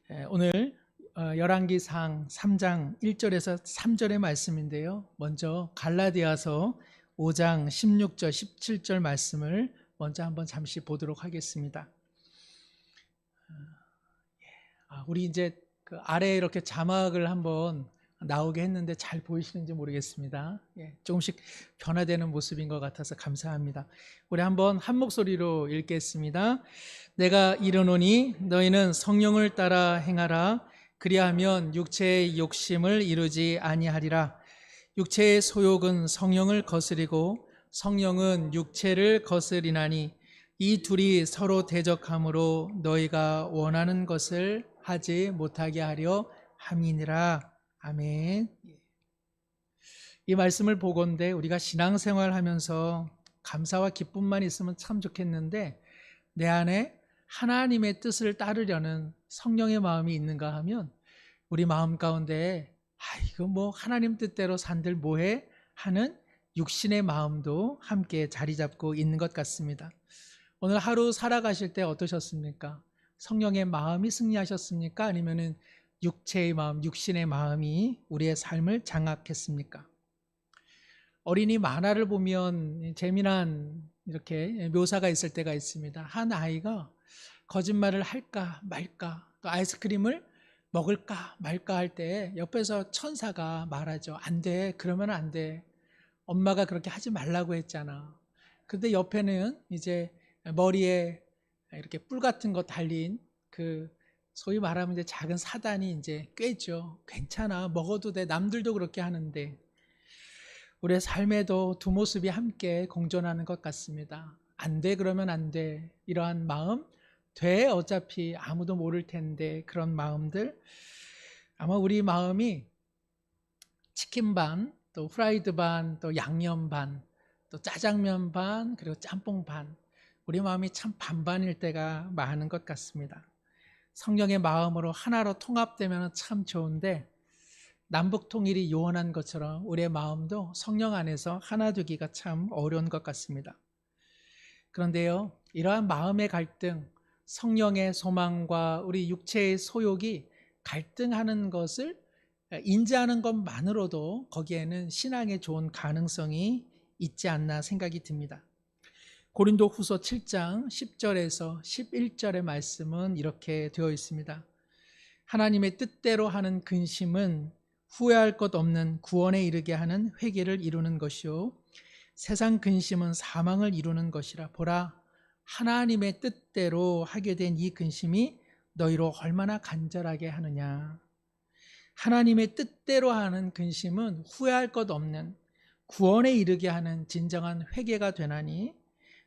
오늘 열왕기상 3장 1절에서 3절의 말씀인데요. 먼저 갈라디아서 5장 16절 17절 말씀을 먼저 한번 잠시 보도록 하겠습니다. 우리 이제 그 아래에 이렇게 자막을 한번 나오게 했는데 잘 보이시는지 모르겠습니다. 조금씩 변화되는 모습인 것 같아서 감사합니다. 우리 한번 한 목소리로 읽겠습니다. 내가 이르노니 너희는 성령을 따라 행하라. 그리하면 육체의 욕심을 이루지 아니하리라. 육체의 소욕은 성령을 거스리고 성령은 육체를 거스리나니 이 둘이 서로 대적하므로 너희가 원하는 것을 하지 못하게 하려 함이니라. 아멘. 이 말씀을 보건대 우리가 신앙생활 하면서 감사와 기쁨만 있으면 참 좋겠는데 내 안에 하나님의 뜻을 따르려는 성령의 마음이 있는가 하면 우리 마음 가운데 이거 뭐 하나님 뜻대로 산들 뭐해 하는 육신의 마음도 함께 자리 잡고 있는 것 같습니다. 오늘 하루 살아가실 때 어떠셨습니까? 성령의 마음이 승리하셨습니까? 아니면은 육체의 마음, 육신의 마음이 우리의 삶을 장악했습니까? 어린이 만화를 보면 재미난 이렇게 묘사가 있을 때가 있습니다. 한 아이가 거짓말을 할까 말까, 또 아이스크림을 먹을까 말까 할 때 옆에서 천사가 말하죠. 안 돼, 그러면 안 돼. 엄마가 그렇게 하지 말라고 했잖아. 근데 옆에는 이제 머리에 이렇게 뿔 같은 거 달린 그 소위 말하면 이제 작은 사단이 이제 꿰죠. 괜찮아, 먹어도 돼. 남들도 그렇게 하는데. 우리의 삶에도 두 모습이 함께 공존하는 것 같습니다. 안 돼, 그러면 안 돼. 이러한 마음, 돼, 어차피 아무도 모를 텐데. 그런 마음들. 아마 우리 마음이 치킨 반, 또 프라이드 반, 또 양념 반, 또 짜장면 반, 그리고 짬뽕 반. 우리 마음이 참 반반일 때가 많은 것 같습니다. 성령의 마음으로 하나로 통합되면 참 좋은데 남북 통일이 요원한 것처럼 우리의 마음도 성령 안에서 하나 되기가 참 어려운 것 같습니다. 그런데요, 이러한 마음의 갈등, 성령의 소망과 우리 육체의 소욕이 갈등하는 것을 인지하는 것만으로도 거기에는 신앙의 좋은 가능성이 있지 않나 생각이 듭니다. 고린도 후서 7장 10절에서 11절의 말씀은 이렇게 되어 있습니다. 하나님의 뜻대로 하는 근심은 후회할 것 없는 구원에 이르게 하는 회개를 이루는 것이요 세상 근심은 사망을 이루는 것이라. 보라, 하나님의 뜻대로 하게 된 이 근심이 너희로 얼마나 간절하게 하느냐. 하나님의 뜻대로 하는 근심은 후회할 것 없는 구원에 이르게 하는 진정한 회개가 되나니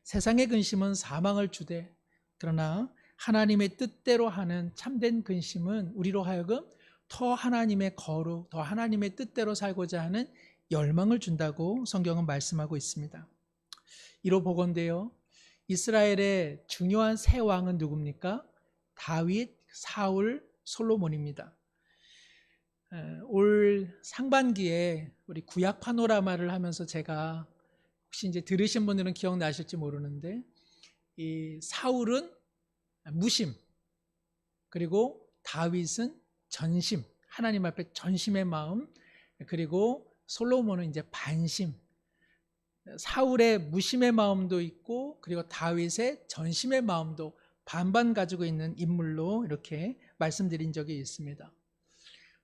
세상의 근심은 사망을 주되 그러나 하나님의 뜻대로 하는 참된 근심은 우리로 하여금 더 하나님의 거룩, 더 하나님의 뜻대로 살고자 하는 열망을 준다고 성경은 말씀하고 있습니다. 이로 보건대요, 이스라엘의 중요한 세 왕은 누굽니까? 다윗, 사울, 솔로몬입니다. 올 상반기에 우리 구약 파노라마를 하면서 제가 혹시 이제 들으신 분들은 기억나실지 모르는데 이 사울은 무심, 그리고 다윗은 전심, 하나님 앞에 전심의 마음, 그리고 솔로몬은 이제 반심. 사울의 무심의 마음도 있고 그리고 다윗의 전심의 마음도 반반 가지고 있는 인물로 이렇게 말씀드린 적이 있습니다.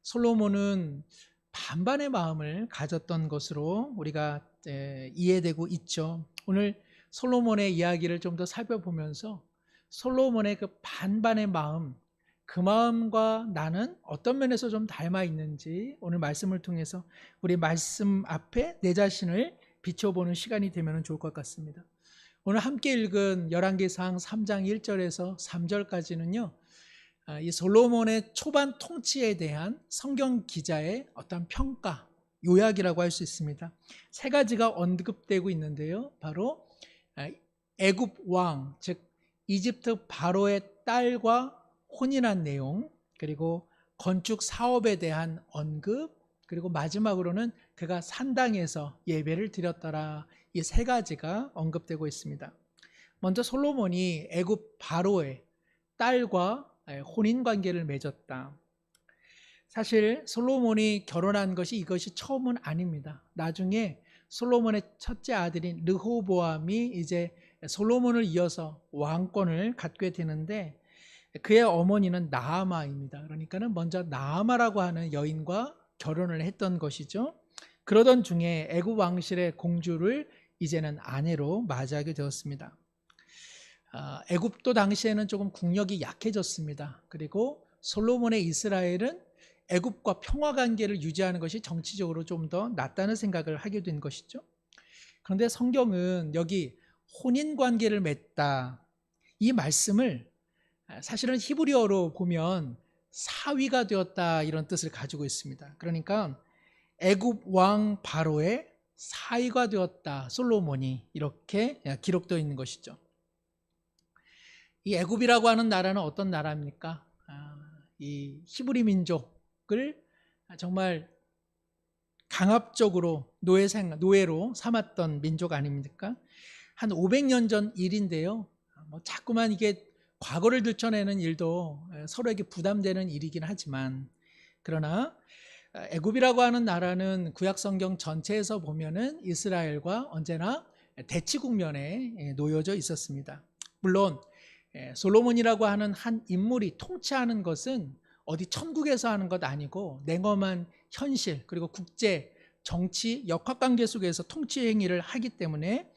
솔로몬은 반반의 마음을 가졌던 것으로 우리가 이해되고 있죠. 오늘 솔로몬의 이야기를 좀 더 살펴보면서 솔로몬의 그 반반의 마음, 그 마음과 나는 어떤 면에서 좀 닮아 있는지 오늘 말씀을 통해서 우리 말씀 앞에 내 자신을 비춰보는 시간이 되면 좋을 것 같습니다. 오늘 함께 읽은 열왕기상 3장 1절에서 3절까지는요, 이 솔로몬의 초반 통치에 대한 성경 기자의 어떤 평가, 요약이라고 할 수 있습니다. 세 가지가 언급되고 있는데요. 바로 애굽 왕, 즉 이집트 바로의 딸과 혼인한 내용, 그리고 건축 사업에 대한 언급, 그리고 마지막으로는 그가 산당에서 예배를 드렸더라. 이 세 가지가 언급되고 있습니다. 먼저 솔로몬이 애굽 바로의 딸과 혼인 관계를 맺었다. 사실 솔로몬이 결혼한 것이 이것이 처음은 아닙니다. 나중에 솔로몬의 첫째 아들인 르호보암이 이제 솔로몬을 이어서 왕권을 갖게 되는데 그의 어머니는 나아마입니다. 그러니까는 먼저 나아마라고 하는 여인과 결혼을 했던 것이죠. 그러던 중에 애굽 왕실의 공주를 이제는 아내로 맞이하게 되었습니다. 애굽도 당시에는 조금 국력이 약해졌습니다. 그리고 솔로몬의 이스라엘은 애굽과 평화 관계를 유지하는 것이 정치적으로 좀 더 낫다는 생각을 하게 된 것이죠. 그런데 성경은 여기 혼인 관계를 맺다 이 말씀을 사실은 히브리어로 보면 사위가 되었다 이런 뜻을 가지고 있습니다. 그러니까 애굽 왕 바로의 사위가 되었다 솔로몬이 이렇게 기록되어 있는 것이죠. 이 애굽이라고 하는 나라는 어떤 나라입니까? 이 히브리 민족을 정말 강압적으로 노예로 삼았던 민족 아닙니까? 한 500년 전 일인데요. 자꾸만 이게 과거를 들춰내는 일도 서로에게 부담되는 일이긴 하지만 그러나 애굽이라고 하는 나라는 구약 성경 전체에서 보면은 이스라엘과 언제나 대치 국면에 놓여져 있었습니다. 물론 솔로몬이라고 하는 한 인물이 통치하는 것은 어디 천국에서 하는 것 아니고 냉엄한 현실 그리고 국제 정치 역학관계 속에서 통치 행위를 하기 때문에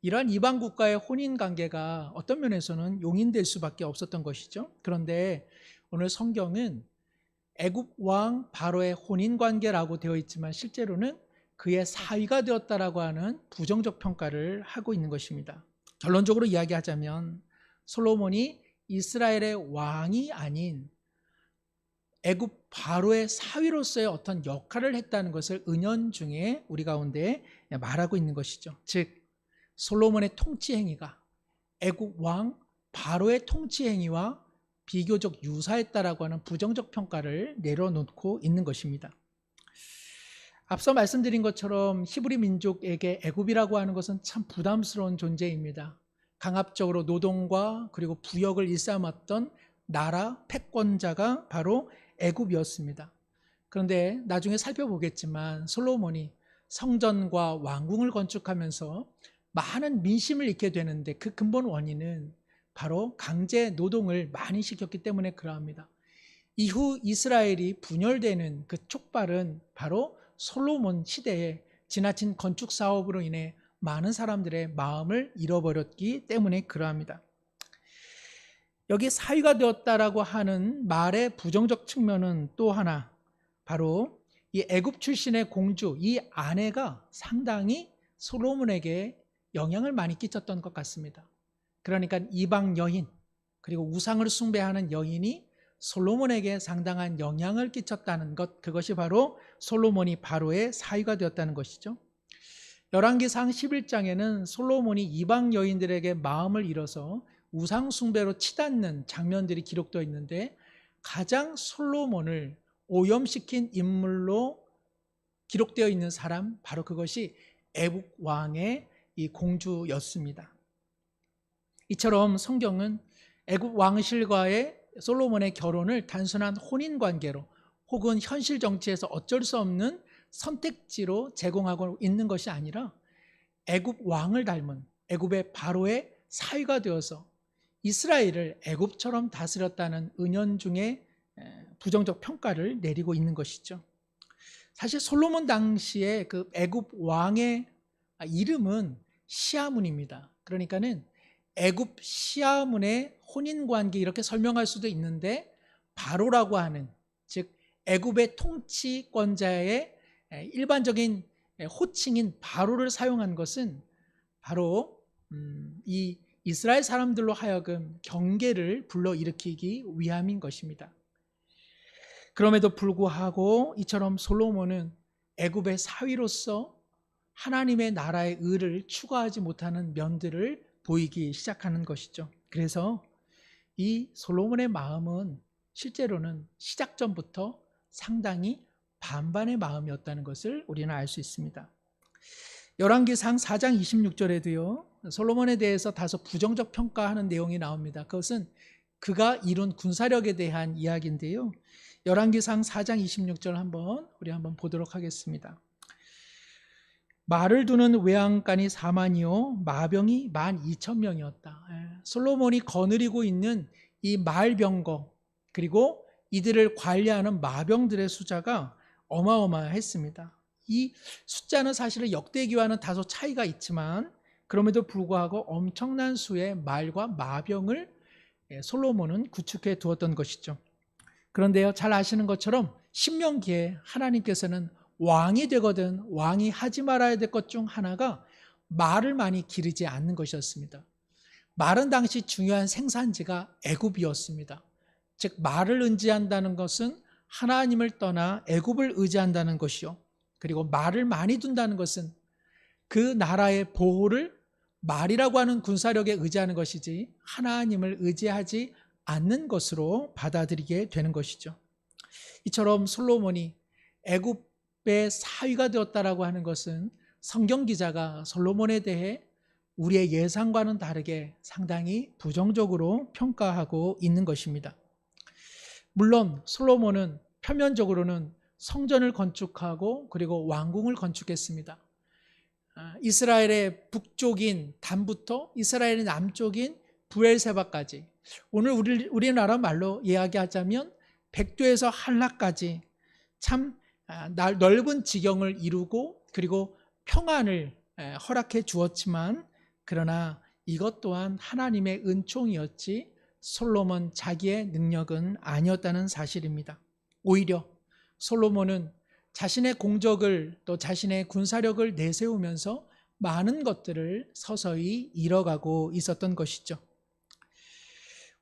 이러한 이방 국가의 혼인 관계가 어떤 면에서는 용인될 수밖에 없었던 것이죠. 그런데 오늘 성경은 애굽 왕 바로의 혼인 관계라고 되어 있지만 실제로는 그의 사위가 되었다라고 하는 부정적 평가를 하고 있는 것입니다. 결론적으로 이야기하자면 솔로몬이 이스라엘의 왕이 아닌 애굽 바로의 사위로서의 어떤 역할을 했다는 것을 은연중에 우리 가운데 말하고 있는 것이죠. 즉 솔로몬의 통치 행위가 애굽 왕 바로의 통치 행위와 비교적 유사했다라고 하는 부정적 평가를 내려놓고 있는 것입니다. 앞서 말씀드린 것처럼 히브리 민족에게 애굽이라고 하는 것은 참 부담스러운 존재입니다. 강압적으로 노동과 그리고 부역을 일삼았던 나라 패권자가 바로 애굽이었습니다. 그런데 나중에 살펴보겠지만 솔로몬이 성전과 왕궁을 건축하면서 많은 민심을 잃게 되는데 그 근본 원인은 바로 강제 노동을 많이 시켰기 때문에 그러합니다. 이후 이스라엘이 분열되는 그 촉발은 바로 솔로몬 시대에 지나친 건축 사업으로 인해 많은 사람들의 마음을 잃어버렸기 때문에 그러합니다. 여기 사위가 되었다라고 하는 말의 부정적 측면은 또 하나 바로 이 애굽 출신의 공주 이 아내가 상당히 솔로몬에게 영향을 많이 끼쳤던 것 같습니다. 그러니까 이방 여인 그리고 우상을 숭배하는 여인이 솔로몬에게 상당한 영향을 끼쳤다는 것 그것이 바로 솔로몬이 바로의 사위가 되었다는 것이죠. 열왕기상 11장에는 솔로몬이 이방 여인들에게 마음을 잃어서 우상 숭배로 치닫는 장면들이 기록되어 있는데 가장 솔로몬을 오염시킨 인물로 기록되어 있는 사람 바로 그것이 애굽 왕의 이 공주였습니다. 이처럼 성경은 애굽 왕실과의 솔로몬의 결혼을 단순한 혼인 관계로 혹은 현실 정치에서 어쩔 수 없는 선택지로 제공하고 있는 것이 아니라 애굽 왕을 닮은 애굽의 바로의 사위가 되어서 이스라엘을 애굽처럼 다스렸다는 은연중에 부정적 평가를 내리고 있는 것이죠. 사실 솔로몬 당시에 그 애굽 왕의 이름은 시아문입니다. 그러니까는 애굽 시아문의 혼인 관계 이렇게 설명할 수도 있는데 바로라고 하는 즉 애굽의 통치권자의 일반적인 호칭인 바로를 사용한 것은 바로 이 이스라엘 사람들로 하여금 경계를 불러일으키기 위함인 것입니다. 그럼에도 불구하고 이처럼 솔로몬은 애굽의 사위로서 하나님의 나라의 의를 추구하지 못하는 면들을 보이기 시작하는 것이죠. 그래서 이 솔로몬의 마음은 실제로는 시작 전부터 상당히 반반의 마음이었다는 것을 우리는 알 수 있습니다. 열왕기상 4장 26절에도요. 솔로몬에 대해서 다소 부정적 평가하는 내용이 나옵니다. 그것은 그가 이룬 군사력에 대한 이야기인데요. 열왕기상 4장 26절 우리 한번 보도록 하겠습니다. 말을 두는 외양간이 4만이요 마병이 12,000명이었다. 솔로몬이 거느리고 있는 이 말병거 그리고 이들을 관리하는 마병들의 숫자가 어마어마했습니다. 이 숫자는 사실은 역대기와는 다소 차이가 있지만 그럼에도 불구하고 엄청난 수의 말과 마병을 솔로몬은 구축해 두었던 것이죠. 그런데요, 잘 아시는 것처럼 신명기에 하나님께서는 왕이 되거든 왕이 하지 말아야 될 것 중 하나가 말을 많이 기르지 않는 것이었습니다. 말은 당시 중요한 생산지가 애굽이었습니다. 즉 말을 의지한다는 것은 하나님을 떠나 애굽을 의지한다는 것이요. 그리고 말을 많이 둔다는 것은 그 나라의 보호를 말이라고 하는 군사력에 의지하는 것이지 하나님을 의지하지 않는 것으로 받아들이게 되는 것이죠. 이처럼 솔로몬이 애굽의 사위가 되었다라고 하는 것은 성경 기자가 솔로몬에 대해 우리의 예상과는 다르게 상당히 부정적으로 평가하고 있는 것입니다. 물론 솔로몬은 표면적으로는 성전을 건축하고 그리고 왕궁을 건축했습니다. 이스라엘의 북쪽인 단부터 이스라엘의 남쪽인 부엘세바까지, 오늘 우리나라 말로 이야기하자면 백두에서 한라까지 참 넓은 지경을 이루고 그리고 평안을 허락해 주었지만, 그러나 이것 또한 하나님의 은총이었지 솔로몬 자기의 능력은 아니었다는 사실입니다. 오히려 솔로몬은 자신의 공적을 또 자신의 군사력을 내세우면서 많은 것들을 서서히 잃어가고 있었던 것이죠.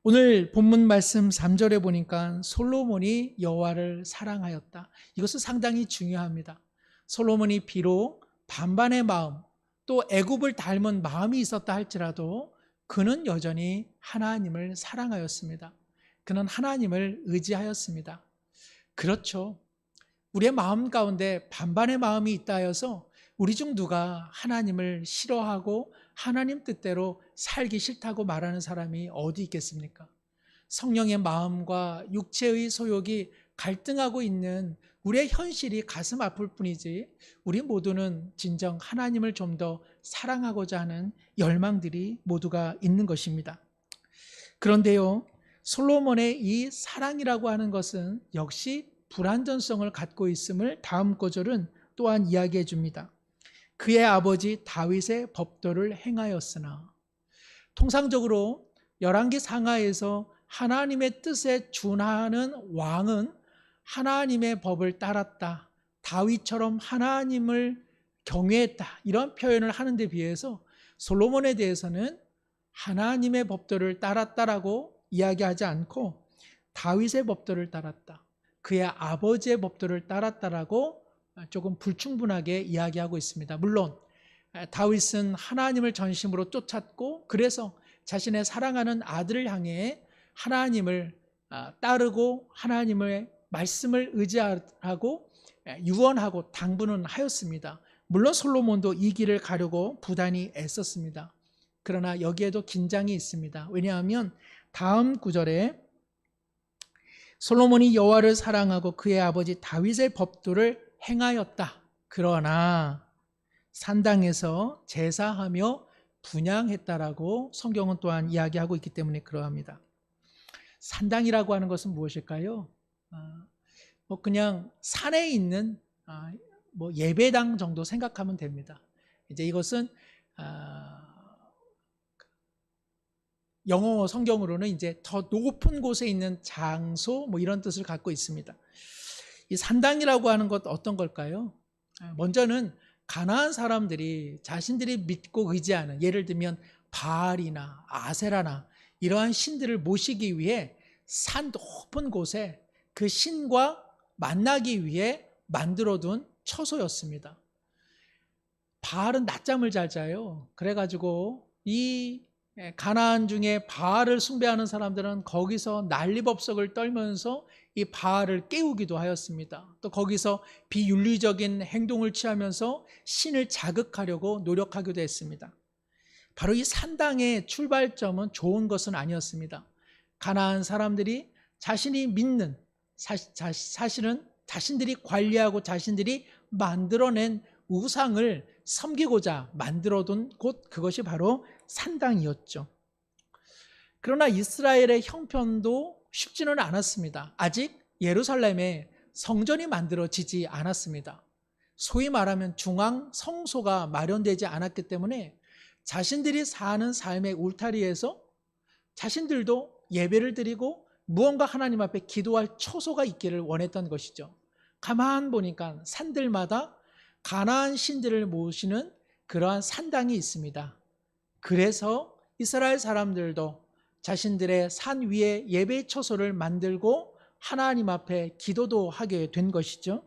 오늘 본문 말씀 3절에 보니까 솔로몬이 여호와를 사랑하였다. 이것은 상당히 중요합니다. 솔로몬이 비록 반반의 마음, 또 애굽을 닮은 마음이 있었다 할지라도 그는 여전히 하나님을 사랑하였습니다. 그는 하나님을 의지하였습니다. 그렇죠. 우리의 마음 가운데 반반의 마음이 있다 하여서 우리 중 누가 하나님을 싫어하고 하나님 뜻대로 살기 싫다고 말하는 사람이 어디 있겠습니까? 성령의 마음과 육체의 소욕이 갈등하고 있는 우리의 현실이 가슴 아플 뿐이지 우리 모두는 진정 하나님을 좀 더 사랑하고자 하는 열망들이 모두가 있는 것입니다. 그런데요, 솔로몬의 이 사랑이라고 하는 것은 역시 불완전성을 갖고 있음을 다음 구절은 또한 이야기해 줍니다. 그의 아버지 다윗의 법도를 행하였으나. 통상적으로 열왕기 상하에서 하나님의 뜻에 준하는 왕은 하나님의 법을 따랐다, 다윗처럼 하나님을 경외했다, 이런 표현을 하는 데 비해서 솔로몬에 대해서는 하나님의 법도를 따랐다라고 이야기하지 않고 다윗의 법도를 따랐다, 그의 아버지의 법도를 따랐다라고 조금 불충분하게 이야기하고 있습니다. 물론 다윗은 하나님을 전심으로 쫓았고 그래서 자신의 사랑하는 아들을 향해 하나님을 따르고 하나님의 말씀을 의지하고 유언하고 당부는 하였습니다. 물론 솔로몬도 이 길을 가려고 부단히 애썼습니다. 그러나 여기에도 긴장이 있습니다. 왜냐하면 다음 구절에 솔로몬이 여호와를 사랑하고 그의 아버지 다윗의 법도를 행하였다. 그러나 산당에서 제사하며 분향했다라고 성경은 또한 이야기하고 있기 때문에 그러합니다. 산당이라고 하는 것은 무엇일까요? 그냥 산에 있는 예배당 정도 생각하면 됩니다. 이제 이것은 영어 성경으로는 이제 더 높은 곳에 있는 장소 이런 뜻을 갖고 있습니다. 이 산당이라고 하는 것 어떤 걸까요? 먼저는 가나안 사람들이 자신들이 믿고 의지하는, 예를 들면 바알이나 아세라나 이러한 신들을 모시기 위해 산 높은 곳에 그 신과 만나기 위해 만들어둔 처소였습니다. 바알은 낮잠을 잘 자요. 그래가지고 이 가나안 중에 바알을 숭배하는 사람들은 거기서 난리법석을 떨면서 이 바알을 깨우기도 하였습니다. 또 거기서 비윤리적인 행동을 취하면서 신을 자극하려고 노력하기도 했습니다. 바로 이 산당의 출발점은 좋은 것은 아니었습니다. 가나안 사람들이 자신이 믿는, 사실은 자신들이 관리하고 자신들이 만들어낸 우상을 섬기고자 만들어둔 곳, 그것이 바로 산당이었죠. 그러나 이스라엘의 형편도 쉽지는 않았습니다. 아직 예루살렘에 성전이 만들어지지 않았습니다. 소위 말하면 중앙 성소가 마련되지 않았기 때문에 자신들이 사는 삶의 울타리에서 자신들도 예배를 드리고 무언가 하나님 앞에 기도할 처소가 있기를 원했던 것이죠. 가만 보니까 산들마다 가나안 신들을 모시는 그러한 산당이 있습니다. 그래서 이스라엘 사람들도 자신들의 산 위에 예배의 처소를 만들고 하나님 앞에 기도도 하게 된 것이죠.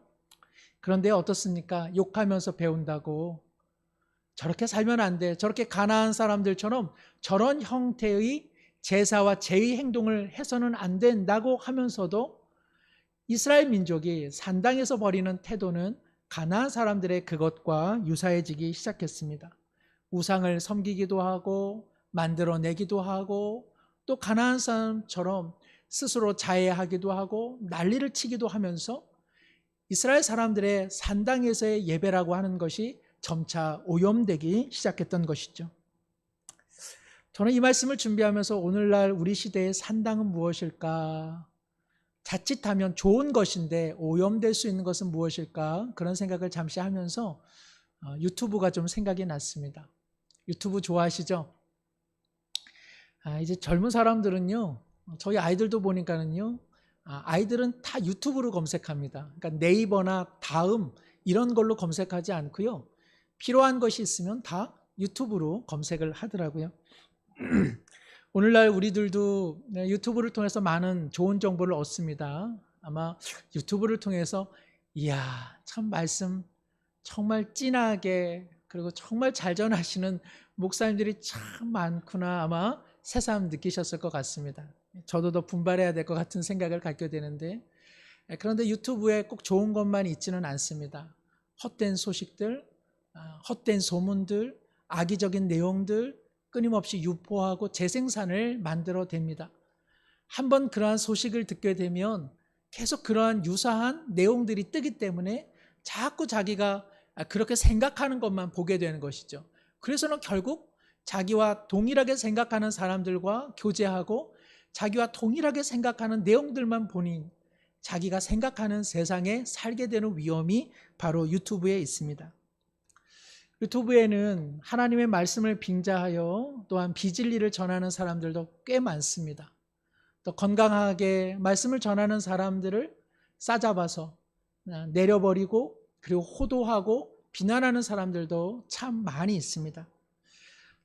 그런데 어떻습니까? 욕하면서 배운다고 저렇게 살면 안 돼, 저렇게 가나안 사람들처럼 저런 형태의 제사와 제의 행동을 해서는 안 된다고 하면서도 이스라엘 민족이 산당에서 벌이는 태도는 가나안 사람들의 그것과 유사해지기 시작했습니다. 우상을 섬기기도 하고 만들어내기도 하고 또 가나안 사람처럼 스스로 자해하기도 하고 난리를 치기도 하면서 이스라엘 사람들의 산당에서의 예배라고 하는 것이 점차 오염되기 시작했던 것이죠. 저는 이 말씀을 준비하면서 오늘날 우리 시대의 산당은 무엇일까? 자칫하면 좋은 것인데 오염될 수 있는 것은 무엇일까? 그런 생각을 잠시 하면서 유튜브가 좀 생각이 났습니다. 유튜브 좋아하시죠? 이제 젊은 사람들은요, 저희 아이들도 보니까는요, 아이들은 다 유튜브로 검색합니다. 그러니까 네이버나 다음 이런 걸로 검색하지 않고요, 필요한 것이 있으면 다 유튜브로 검색을 하더라고요. 오늘날 우리들도 유튜브를 통해서 많은 좋은 정보를 얻습니다. 아마 유튜브를 통해서 이야, 참 말씀 정말 진하게 그리고 정말 잘 전하시는 목사님들이 참 많구나, 아마 새삼 느끼셨을 것 같습니다. 저도 더 분발해야 될 것 같은 생각을 갖게 되는데, 그런데 유튜브에 꼭 좋은 것만 있지는 않습니다. 헛된 소식들, 헛된 소문들, 악의적인 내용들 끊임없이 유포하고 재생산을 만들어댑니다. 한번 그러한 소식을 듣게 되면 계속 그러한 유사한 내용들이 뜨기 때문에 자꾸 자기가 그렇게 생각하는 것만 보게 되는 것이죠. 그래서는 결국 자기와 동일하게 생각하는 사람들과 교제하고 자기와 동일하게 생각하는 내용들만 보니 자기가 생각하는 세상에 살게 되는 위험이 바로 유튜브에 있습니다. 유튜브에는 하나님의 말씀을 빙자하여 또한 비진리를 전하는 사람들도 꽤 많습니다. 또 건강하게 말씀을 전하는 사람들을 싸잡아서 내려버리고 그리고 호도하고 비난하는 사람들도 참 많이 있습니다.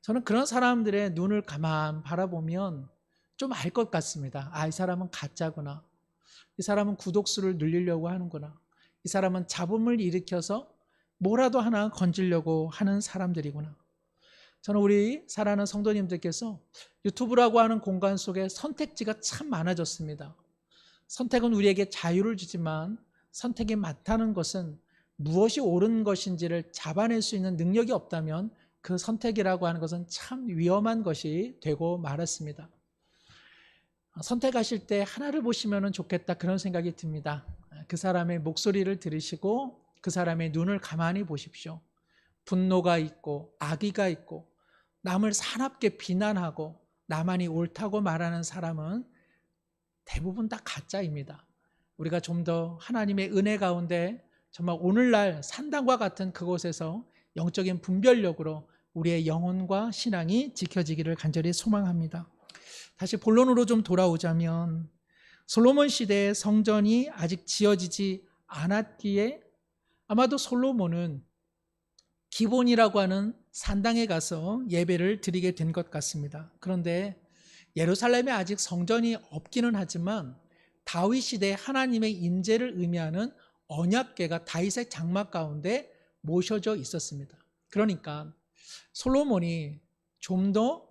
저는 그런 사람들의 눈을 가만 바라보면 좀 알 것 같습니다. 이 사람은 가짜구나. 이 사람은 구독수를 늘리려고 하는구나. 이 사람은 잡음을 일으켜서 뭐라도 하나 건지려고 하는 사람들이구나. 저는 우리 사랑하는 성도님들께서 유튜브라고 하는 공간 속에 선택지가 참 많아졌습니다. 선택은 우리에게 자유를 주지만 선택이 많다는 것은 무엇이 옳은 것인지를 잡아낼 수 있는 능력이 없다면 그 선택이라고 하는 것은 참 위험한 것이 되고 말았습니다. 선택하실 때 하나를 보시면 좋겠다, 그런 생각이 듭니다. 그 사람의 목소리를 들으시고 그 사람의 눈을 가만히 보십시오. 분노가 있고 악의가 있고 남을 사납게 비난하고 나만이 옳다고 말하는 사람은 대부분 다 가짜입니다. 우리가 좀 더 하나님의 은혜 가운데 정말 오늘날 산당과 같은 그곳에서 영적인 분별력으로 우리의 영혼과 신앙이 지켜지기를 간절히 소망합니다. 다시 본론으로 좀 돌아오자면 솔로몬 시대의 성전이 아직 지어지지 않았기에 아마도 솔로몬은 기본이라고 하는 산당에 가서 예배를 드리게 된 것 같습니다. 그런데 예루살렘에 아직 성전이 없기는 하지만 다윗 시대에 하나님의 임재를 의미하는 언약궤가 다윗의 장막 가운데 모셔져 있었습니다. 그러니까 솔로몬이 좀 더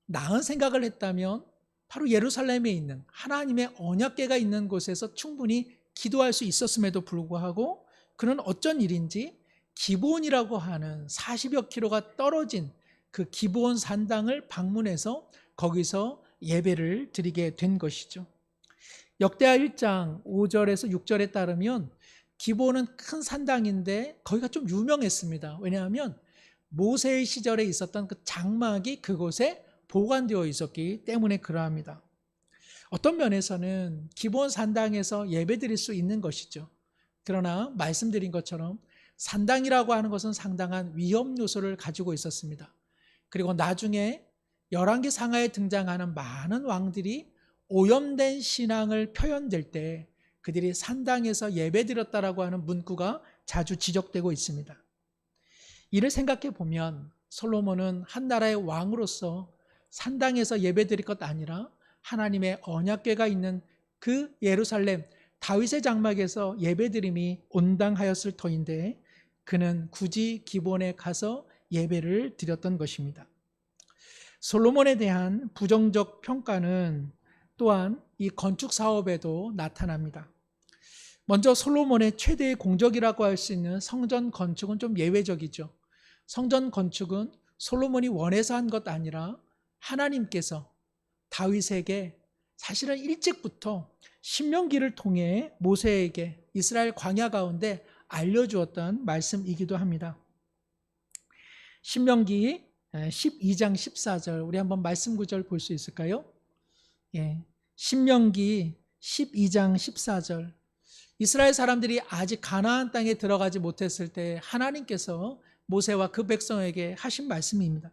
나은 생각을 했다면 바로 예루살렘에 있는 하나님의 언약궤가 있는 곳에서 충분히 기도할 수 있었음에도 불구하고 그는 어쩐 일인지 기브온이라고 하는 40여 킬로가 떨어진 그 기브온 산당을 방문해서 거기서 예배를 드리게 된 것이죠. 역대하 1장 5절에서 6절에 따르면 기브온은 큰 산당인데 거기가 좀 유명했습니다. 왜냐하면 모세의 시절에 있었던 그 장막이 그곳에 보관되어 있었기 때문에 그러합니다. 어떤 면에서는 기브온 산당에서 예배드릴 수 있는 것이죠. 그러나 말씀드린 것처럼 산당이라고 하는 것은 상당한 위험 요소를 가지고 있었습니다. 그리고 나중에 열왕기 상하에 등장하는 많은 왕들이 오염된 신앙을 표현될 때 그들이 산당에서 예배드렸다라고 하는 문구가 자주 지적되고 있습니다. 이를 생각해 보면 솔로몬은 한 나라의 왕으로서 산당에서 예배드릴 것 아니라 하나님의 언약궤가 있는 그 예루살렘 다윗의 장막에서 예배드림이 온당하였을 터인데 그는 굳이 기브온에 가서 예배를 드렸던 것입니다. 솔로몬에 대한 부정적 평가는 또한 이 건축 사업에도 나타납니다. 먼저 솔로몬의 최대의 공적이라고 할 수 있는 성전 건축은 좀 예외적이죠. 성전 건축은 솔로몬이 원해서 한 것 아니라 하나님께서 다윗에게 사실은 일찍부터 신명기를 통해 모세에게 이스라엘 광야 가운데 알려주었던 말씀이기도 합니다. 신명기 12장 14절 우리 한번 말씀 구절 볼 수 있을까요? 예, 신명기 12장 14절 이스라엘 사람들이 아직 가나안 땅에 들어가지 못했을 때 하나님께서 모세와 그 백성에게 하신 말씀입니다.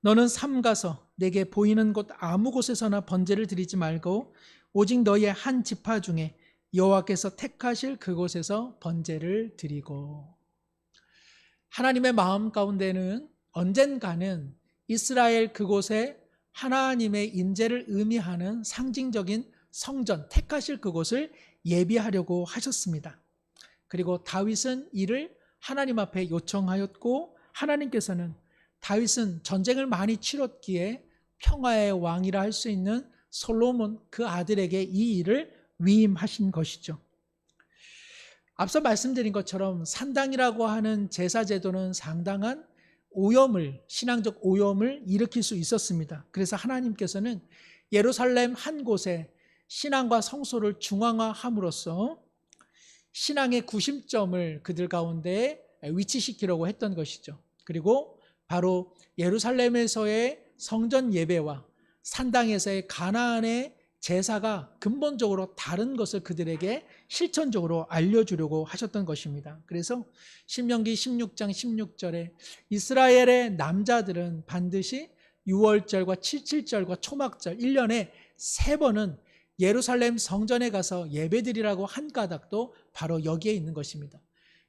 너는 삼가서 내게 보이는 곳 아무 곳에서나 번제를 드리지 말고 오직 너의 한 지파 중에 여호와께서 택하실 그곳에서 번제를 드리고. 하나님의 마음 가운데는 언젠가는 이스라엘 그곳에 하나님의 임재를 의미하는 상징적인 성전, 택하실 그곳을 예비하려고 하셨습니다. 그리고 다윗은 이를 하나님 앞에 요청하였고 하나님께서는 다윗은 전쟁을 많이 치렀기에 평화의 왕이라 할 수 있는 솔로몬 그 아들에게 이 일을 위임하신 것이죠. 앞서 말씀드린 것처럼 산당이라고 하는 제사 제도는 상당한 오염을, 신앙적 오염을 일으킬 수 있었습니다. 그래서 하나님께서는 예루살렘 한 곳에 신앙과 성소를 중앙화함으로써 신앙의 구심점을 그들 가운데 위치시키려고 했던 것이죠. 그리고 바로 예루살렘에서의 성전 예배와 산당에서의 가나안의 제사가 근본적으로 다른 것을 그들에게 실천적으로 알려주려고 하셨던 것입니다. 그래서 신명기 16장 16절에 이스라엘의 남자들은 반드시 6월절과 77절과 초막절 1년에 3번은 예루살렘 성전에 가서 예배드리라고 한 까닭도 바로 여기에 있는 것입니다.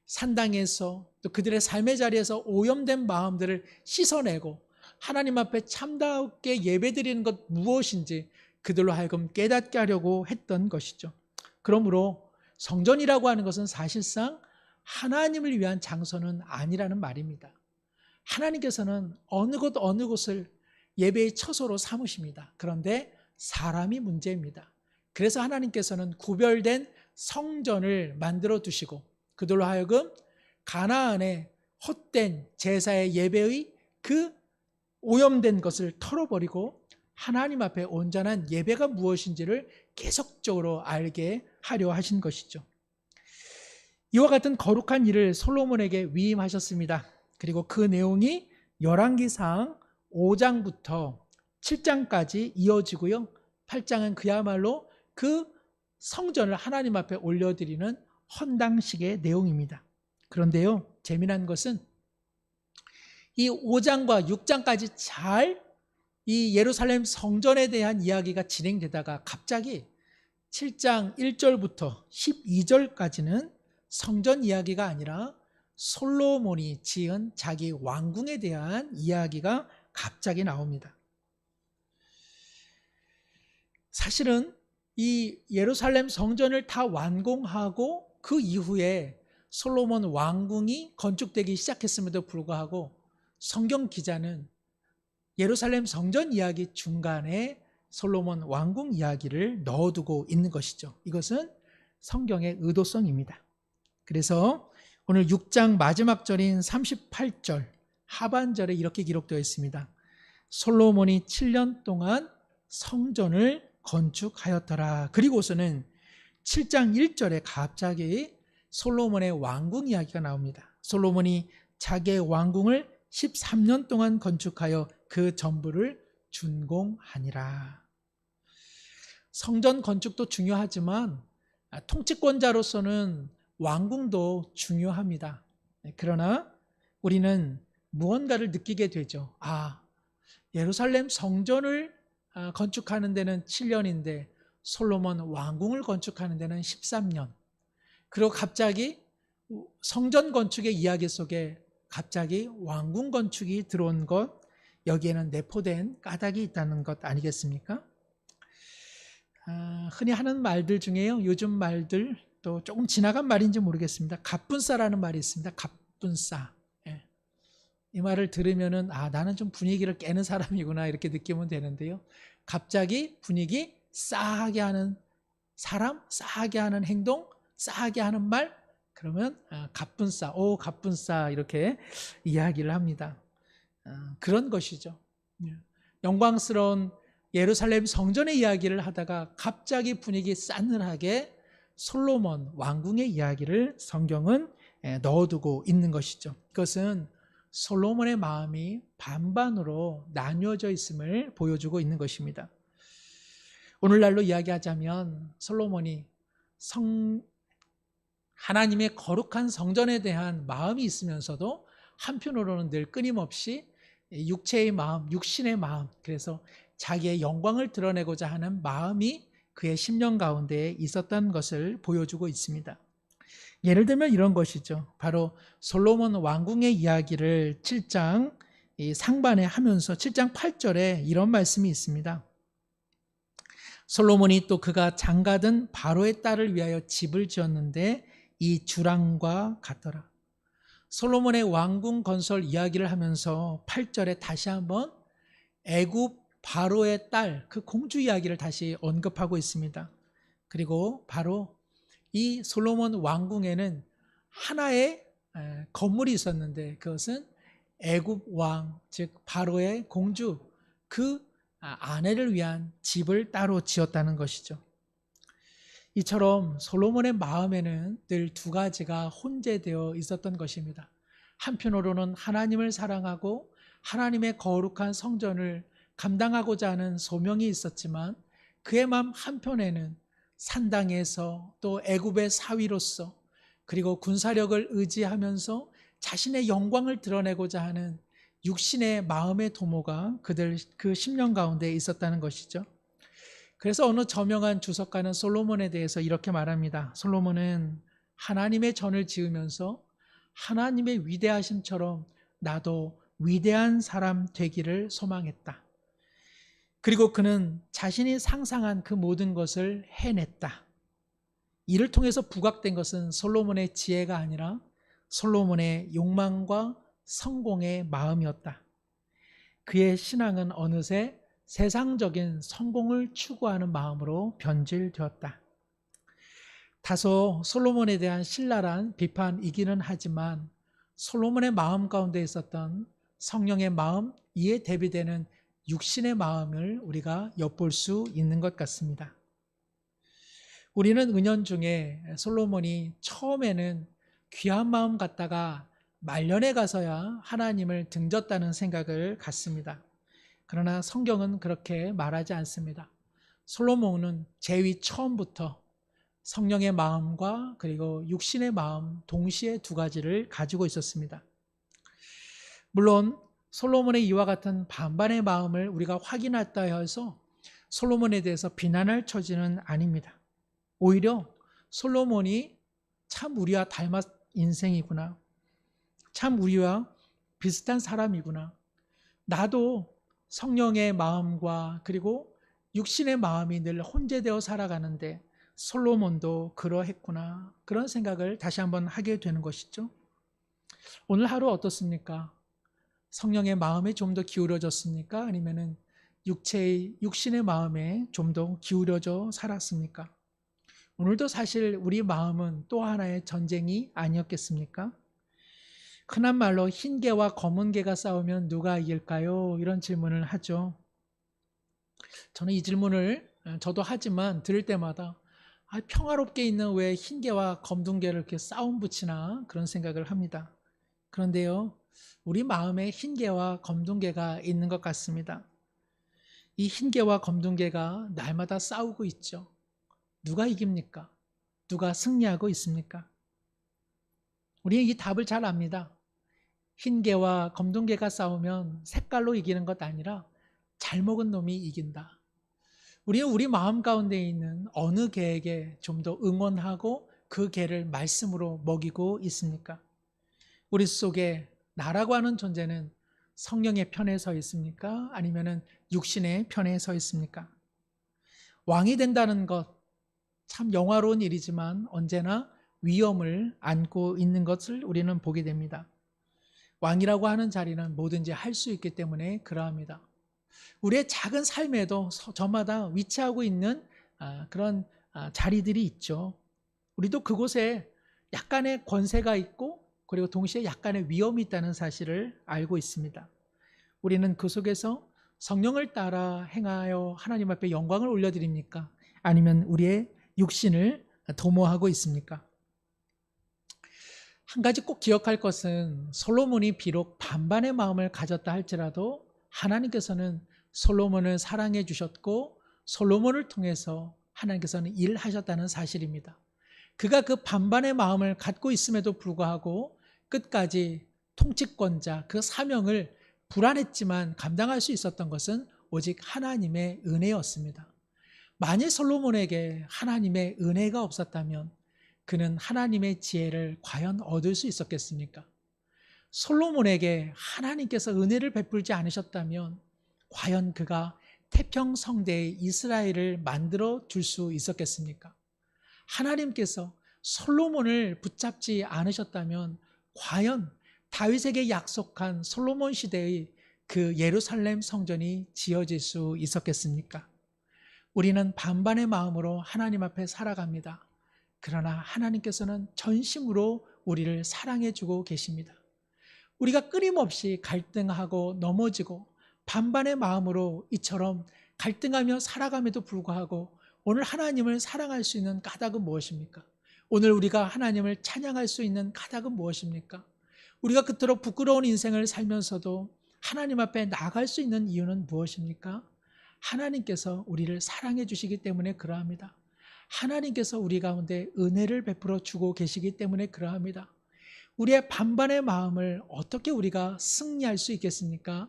산당에서 또 그들의 삶의 자리에서 오염된 마음들을 씻어내고 하나님 앞에 참답게 예배드리는 것 무엇인지 그들로 하여금 깨닫게 하려고 했던 것이죠. 그러므로 성전이라고 하는 것은 사실상 하나님을 위한 장소는 아니라는 말입니다. 하나님께서는 어느 곳을 예배의 처소로 삼으십니다. 그런데 사람이 문제입니다. 그래서 하나님께서는 구별된 성전을 만들어 두시고 그들로 하여금 가나안의 헛된 제사의 예배의 그 오염된 것을 털어버리고 하나님 앞에 온전한 예배가 무엇인지를 계속적으로 알게 하려 하신 것이죠. 이와 같은 거룩한 일을 솔로몬에게 위임하셨습니다. 그리고 그 내용이 열왕기상 5장부터 7장까지 이어지고요. 8장은 그야말로 그 성전을 하나님 앞에 올려드리는 헌당식의 내용입니다. 그런데요, 재미난 것은 이 5장과 6장까지 잘 이 예루살렘 성전에 대한 이야기가 진행되다가 갑자기 7장 1절부터 12절까지는 성전 이야기가 아니라 솔로몬이 지은 자기 왕궁에 대한 이야기가 갑자기 나옵니다. 사실은 이 예루살렘 성전을 다 완공하고 그 이후에 솔로몬 왕궁이 건축되기 시작했음에도 불구하고 성경 기자는 예루살렘 성전 이야기 중간에 솔로몬 왕궁 이야기를 넣어두고 있는 것이죠. 이것은 성경의 의도성입니다. 그래서 오늘 6장 마지막 절인 38절 하반절에 이렇게 기록되어 있습니다. 솔로몬이 7년 동안 성전을 건축하였더라. 그리고서는 7장 1절에 갑자기 솔로몬의 왕궁 이야기가 나옵니다. 솔로몬이 자기의 왕궁을 13년 동안 건축하여 그 전부를 준공하니라. 성전 건축도 중요하지만 통치권자로서는 왕궁도 중요합니다. 그러나 우리는 무언가를 느끼게 되죠. 예루살렘 성전을 건축하는 데는 7년인데 솔로몬 왕궁을 건축하는 데는 13년. 그리고 갑자기 성전 건축의 이야기 속에 갑자기 왕궁 건축이 들어온 것, 여기에는 내포된 까닭이 있다는 것 아니겠습니까? 흔히 하는 말들 중에요, 요즘 말들 또 조금 지나간 말인지 모르겠습니다. 갑분싸라는 말이 있습니다. 갑분싸. 이 말을 들으면은 나는 좀 분위기를 깨는 사람이구나 이렇게 느끼면 되는데요. 갑자기 분위기 싸하게 하는 사람, 싸하게 하는 행동, 싸하게 하는 말, 그러면 갑분싸, 갑분싸 이렇게 이야기를 합니다. 그런 것이죠. 영광스러운 예루살렘 성전의 이야기를 하다가 갑자기 분위기 싸늘하게 솔로몬 왕궁의 이야기를 성경은 넣어두고 있는 것이죠. 그것은 솔로몬의 마음이 반반으로 나뉘어져 있음을 보여주고 있는 것입니다. 오늘날로 이야기하자면 솔로몬이 하나님의 거룩한 성전에 대한 마음이 있으면서도 한편으로는 늘 끊임없이 육체의 마음, 육신의 마음, 그래서 자기의 영광을 드러내고자 하는 마음이 그의 심령 가운데 있었던 것을 보여주고 있습니다. 예를 들면 이런 것이죠. 바로 솔로몬 왕궁의 이야기를 7장 상반에 하면서 7장 8절에 이런 말씀이 있습니다. 솔로몬이 또 그가 장가든 바로의 딸을 위하여 집을 지었는데 이 주랑과 같더라. 솔로몬의 왕궁 건설 이야기를 하면서 8절에 다시 한번 애굽 바로의 딸, 그 공주 이야기를 다시 언급하고 있습니다. 그리고 바로 이 솔로몬 왕궁에는 하나의 건물이 있었는데 그것은 애굽 왕, 즉 바로의 공주, 그 아내를 위한 집을 따로 지었다는 것이죠. 이처럼 솔로몬의 마음에는 늘 두 가지가 혼재되어 있었던 것입니다. 한편으로는 하나님을 사랑하고 하나님의 거룩한 성전을 감당하고자 하는 소명이 있었지만 그의 마음 한편에는 산당에서 또 애굽의 사위로서 그리고 군사력을 의지하면서 자신의 영광을 드러내고자 하는 육신의 마음의 도모가 그들 그 심령 가운데 있었다는 것이죠. 그래서 어느 저명한 주석가는 솔로몬에 대해서 이렇게 말합니다. 솔로몬은 하나님의 전을 지으면서 하나님의 위대하심처럼 나도 위대한 사람 되기를 소망했다. 그리고 그는 자신이 상상한 그 모든 것을 해냈다. 이를 통해서 부각된 것은 솔로몬의 지혜가 아니라 솔로몬의 욕망과 성공의 마음이었다. 그의 신앙은 어느새 세상적인 성공을 추구하는 마음으로 변질되었다. 다소 솔로몬에 대한 신랄한 비판이기는 하지만 솔로몬의 마음 가운데 있었던 성령의 마음, 이에 대비되는 육신의 마음을 우리가 엿볼 수 있는 것 같습니다. 우리는 은연중에 솔로몬이 처음에는 귀한 마음 갖다가 말년에 가서야 하나님을 등졌다는 생각을 갖습니다. 그러나 성경은 그렇게 말하지 않습니다. 솔로몬은 제위 처음부터 성령의 마음과 그리고 육신의 마음 동시에 두 가지를 가지고 있었습니다. 물론 솔로몬의 이와 같은 반반의 마음을 우리가 확인했다 해서 솔로몬에 대해서 비난할 처지는 아닙니다. 오히려 솔로몬이 참 우리와 닮았 인생이구나. 참 우리와 비슷한 사람이구나. 나도 성령의 마음과 그리고 육신의 마음이 늘 혼재되어 살아가는데 솔로몬도 그러했구나. 그런 생각을 다시 한번 하게 되는 것이죠. 오늘 하루 어떻습니까? 성령의 마음에 좀 더 기울어졌습니까? 아니면은 육신의 마음에 좀 더 기울어져 살았습니까? 오늘도 사실 우리 마음은 또 하나의 전쟁이 아니었겠습니까? 흔한 말로 흰 개와 검은 개가 싸우면 누가 이길까요? 이런 질문을 하죠. 저는 이 질문을 저도 하지만 들을 때마다 평화롭게 있는 왜 흰개와 검둥개를 이렇게 싸움 붙이나 그런 생각을 합니다. 그런데요, 우리 마음에 흰개와 검둥개가 있는 것 같습니다. 이 흰개와 검둥개가 날마다 싸우고 있죠. 누가 이깁니까? 누가 승리하고 있습니까? 우리는 이 답을 잘 압니다. 흰개와 검둥개가 싸우면 색깔로 이기는 것 아니라 잘 먹은 놈이 이긴다. 우리는 우리 마음 가운데 있는 어느 개에게 좀 더 응원하고 그 개를 말씀으로 먹이고 있습니까? 우리 속에 나라고 하는 존재는 성령의 편에 서 있습니까? 아니면 육신의 편에 서 있습니까? 왕이 된다는 것, 참 영화로운 일이지만 언제나 위험을 안고 있는 것을 우리는 보게 됩니다. 왕이라고 하는 자리는 뭐든지 할 수 있기 때문에 그러합니다. 우리의 작은 삶에도 저마다 위치하고 있는 그런 자리들이 있죠. 우리도 그곳에 약간의 권세가 있고 그리고 동시에 약간의 위험이 있다는 사실을 알고 있습니다. 우리는 그 속에서 성령을 따라 행하여 하나님 앞에 영광을 올려드립니까? 아니면 우리의 육신을 도모하고 있습니까? 한 가지 꼭 기억할 것은 솔로몬이 비록 반반의 마음을 가졌다 할지라도 하나님께서는 솔로몬을 사랑해 주셨고 솔로몬을 통해서 하나님께서는 일하셨다는 사실입니다. 그가 그 반반의 마음을 갖고 있음에도 불구하고 끝까지 통치권자 그 사명을 불안했지만 감당할 수 있었던 것은 오직 하나님의 은혜였습니다. 만일 솔로몬에게 하나님의 은혜가 없었다면 그는 하나님의 지혜를 과연 얻을 수 있었겠습니까? 솔로몬에게 하나님께서 은혜를 베풀지 않으셨다면 과연 그가 태평성대의 이스라엘을 만들어 줄 수 있었겠습니까? 하나님께서 솔로몬을 붙잡지 않으셨다면 과연 다윗에게 약속한 솔로몬 시대의 그 예루살렘 성전이 지어질 수 있었겠습니까? 우리는 반반의 마음으로 하나님 앞에 살아갑니다. 그러나 하나님께서는 전심으로 우리를 사랑해 주고 계십니다. 우리가 끊임없이 갈등하고 넘어지고 반반의 마음으로 이처럼 갈등하며 살아감에도 불구하고 오늘 하나님을 사랑할 수 있는 까닭은 무엇입니까? 오늘 우리가 하나님을 찬양할 수 있는 까닭은 무엇입니까? 우리가 그토록 부끄러운 인생을 살면서도 하나님 앞에 나아갈 수 있는 이유는 무엇입니까? 하나님께서 우리를 사랑해 주시기 때문에 그러합니다. 하나님께서 우리 가운데 은혜를 베풀어 주고 계시기 때문에 그러합니다. 우리의 반반의 마음을 어떻게 우리가 승리할 수 있겠습니까?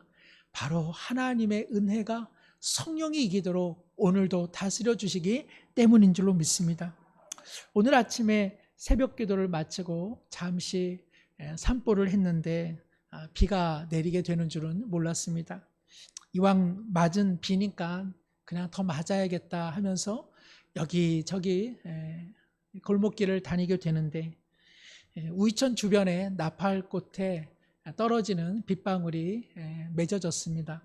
바로 하나님의 은혜가 성령이 이기도록 오늘도 다스려 주시기 때문인 줄로 믿습니다. 오늘 아침에 새벽 기도를 마치고 잠시 산보를 했는데 비가 내리게 되는 줄은 몰랐습니다. 이왕 맞은 비니까 그냥 더 맞아야겠다 하면서 여기저기 골목길을 다니게 되는데 우이천 주변에 나팔꽃에 떨어지는 빗방울이 맺어졌습니다.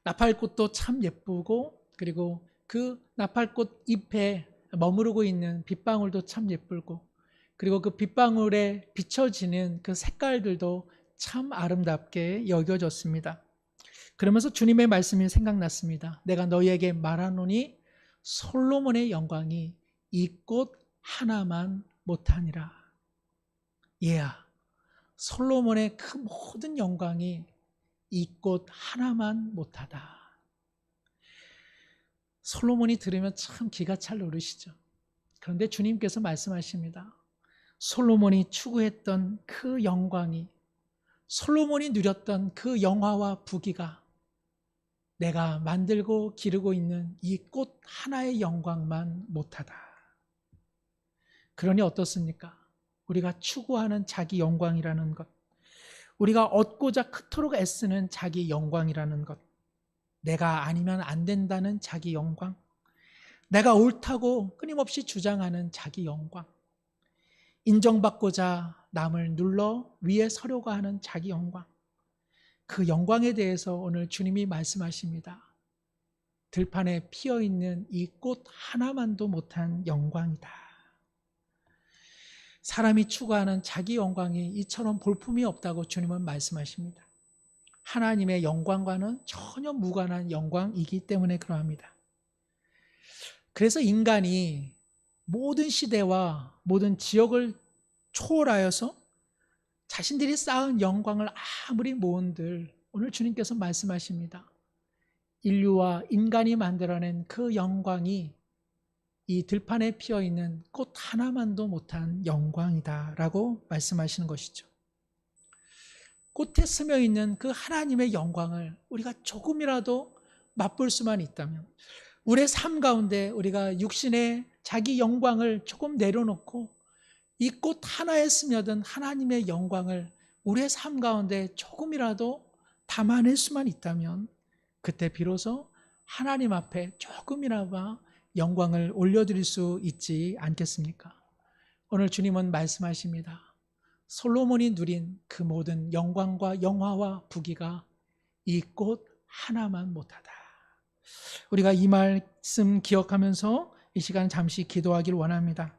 나팔꽃도 참 예쁘고 그리고 그 나팔꽃 잎에 머무르고 있는 빗방울도 참 예쁘고 그리고 그 빗방울에 비춰지는 그 색깔들도 참 아름답게 여겨졌습니다. 그러면서 주님의 말씀이 생각났습니다. 내가 너희에게 말하노니 솔로몬의 영광이 이 꽃 하나만 못하니라. 얘야, 솔로몬의 그 모든 영광이 이 꽃 하나만 못하다. 솔로몬이 들으면 참 기가 찰 오르시죠. 그런데 주님께서 말씀하십니다. 솔로몬이 추구했던 그 영광이, 솔로몬이 누렸던 그 영화와 부귀가 내가 만들고 기르고 있는 이 꽃 하나의 영광만 못하다. 그러니 어떻습니까? 우리가 추구하는 자기 영광이라는 것, 우리가 얻고자 그토록 애쓰는 자기 영광이라는 것, 내가 아니면 안 된다는 자기 영광, 내가 옳다고 끊임없이 주장하는 자기 영광, 인정받고자 남을 눌러 위에 서려고 하는 자기 영광, 그 영광에 대해서 오늘 주님이 말씀하십니다. 들판에 피어있는 이 꽃 하나만도 못한 영광이다. 사람이 추구하는 자기 영광이 이처럼 볼품이 없다고 주님은 말씀하십니다. 하나님의 영광과는 전혀 무관한 영광이기 때문에 그러합니다. 그래서 인간이 모든 시대와 모든 지역을 초월하여서 자신들이 쌓은 영광을 아무리 모은들 오늘 주님께서 말씀하십니다. 인류와 인간이 만들어낸 그 영광이 이 들판에 피어있는 꽃 하나만도 못한 영광이다라고 말씀하시는 것이죠. 꽃에 스며있는 그 하나님의 영광을 우리가 조금이라도 맛볼 수만 있다면, 우리의 삶 가운데 우리가 육신의 자기 영광을 조금 내려놓고 이 꽃 하나에 스며든 하나님의 영광을 우리의 삶 가운데 조금이라도 담아낼 수만 있다면, 그때 비로소 하나님 앞에 조금이나마 영광을 올려드릴 수 있지 않겠습니까? 오늘 주님은 말씀하십니다. 솔로몬이 누린 그 모든 영광과 영화와 부귀가 이 꽃 하나만 못하다. 우리가 이 말씀 기억하면서 이 시간 잠시 기도하길 원합니다.